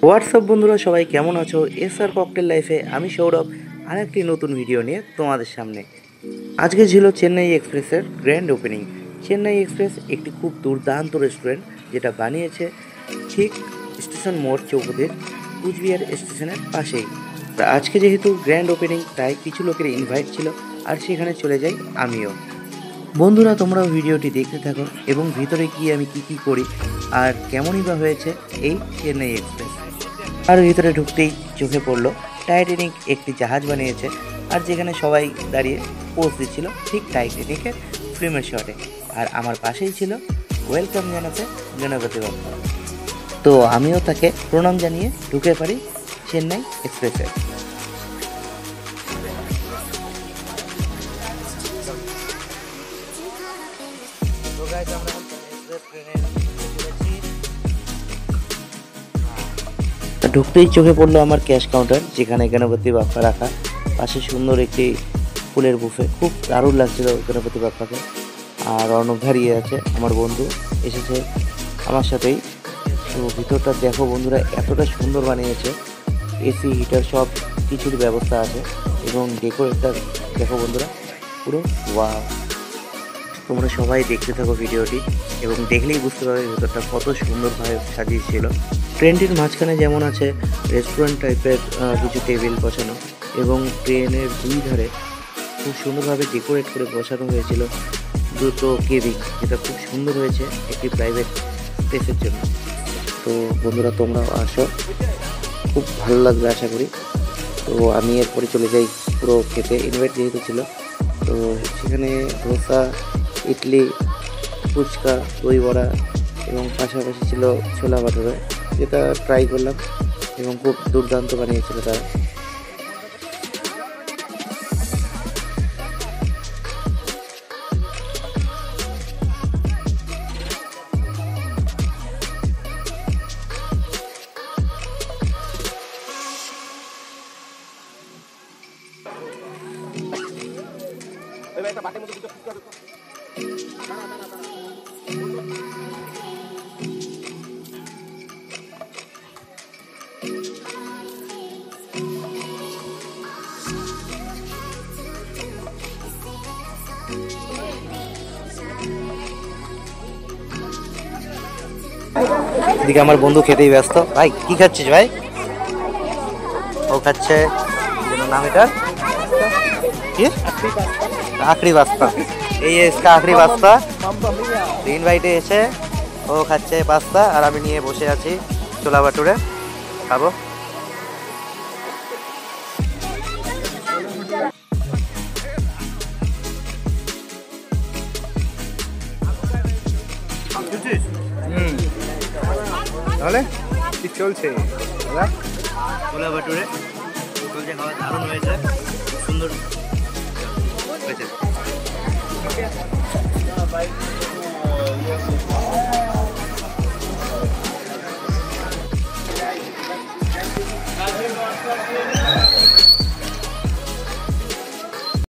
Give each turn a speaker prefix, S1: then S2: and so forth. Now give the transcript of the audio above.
S1: WhatsApp বন্ধুরা, সবাই কেমন আছো? এসআর ককটেল লাইফে আমি সৌরভ আর একটি নতুন ভিডিও নিয়ে তোমাদের সামনে। আজকে ছিল চেন্নাই এক্সপ্রেসের গ্র্যান্ড ওপেনিং। চেন্নাই এক্সপ্রেস একটি খুব দুর্দান্ত রেস্টুরেন্ট, যেটা বানিয়েছে ঠিক স্টেশন মোড় চৌপতির কুচবিহার স্টেশনের পাশেই। তা আজকে যেহেতু গ্র্যান্ড ওপেনিং, তাই কিছু লোকের ইনভাইট ছিল, আর সেখানে চলে যাই আমিও। বন্ধুরা, তোমরাও ভিডিওটি দেখতে থাকো এবং ভিতরে গিয়ে আমি কি করি আর কেমনই বা হয়েছে এই চেন্নাই এক্সপ্রেস। আর ভিতরে ঢুকতেই চোখে পড়লো টাইটানিক একটি জাহাজ বানিয়েছে, আর যেখানে সবাই দাঁড়িয়ে পোজ দিচ্ছিল ঠিক টাইটানিকের ফিল্মের শটে। আর আমার পাশেই ছিল ওয়েলকাম জানাতে গণপতি বাপ্পা। তো আমিও তাকে প্রণাম জানিয়ে ঢুকে পারি চেন্নাই এক্সপ্রেসে। ঢুকতেই চোখে পড়লো আমার ক্যাশ কাউন্টার, যেখানে গণপতি বাপ্পা রাখা, পাশে সুন্দর একটি ফুলের বুফে। খুব দারুণ লাগছিল গণপতি বাপ্পাকে। আর অর্ণব দাঁড়িয়ে আছে, আমার বন্ধু এসেছে আমার সাথেই। তো ভিতরটা দেখো বন্ধুরা, এতটা সুন্দর বানিয়েছে, এসি হিটার সব কিছুর ব্যবস্থা আছে, এবং ডেকোরেটটা দেখো বন্ধুরা, পুরো ওয়াও। তোমরা সবাই দেখতে থাকো ভিডিওটি, এবং দেখলেই বুঝতে পারবে ভেতরটা কত সুন্দরভাবে সাজিয়েছিল। ট্রেনটির মাঝখানে যেমন আছে রেস্টুরেন্ট টাইপের কিছু টেবিল বসানো, এবং ট্রেনের দুই ধারে খুব সুন্দরভাবে ডেকোরেট করে বসানো হয়েছিল দুটো কেবিন, যেটা খুব সুন্দর হয়েছে একটি প্রাইভেট স্পেসের জন্য। তো বন্ধুরা, তোমরাও আসো, খুব ভালো লাগবে আশা করি। তো আমি এরপরে চলে যাই পুরো খেতে, ইনভাইট যেহেতু ছিল। তো সেখানে ধোসা, ইডলি, ফুচকা, দই বড়া, এবং পাশাপাশি ছিল ছোলা ভাটুরা, যেটা ট্রাই করলাম এবং খুব দুর্দান্ত বানিয়েছিল তারা। এদিকে আমার বন্ধু খেতেই ব্যস্ত। ভাই কি খাচ্ছিস ভাই? ও খাচ্ছে, নাম এটা কি? আখড়ি পাস্তা। এই इसका আখড়ি পাস্তা ইনভাইটে এসে ও খাচ্ছে পাস্তা, আর আমি নিয়ে বসে আছি ছোলা ভাটুরে খাবো।
S2: তাহলে কি চলছে?
S1: ছোলা ভাটুরে চলছে, খাওয়া দারুণ হয়েছে, সুন্দর হয়েছে।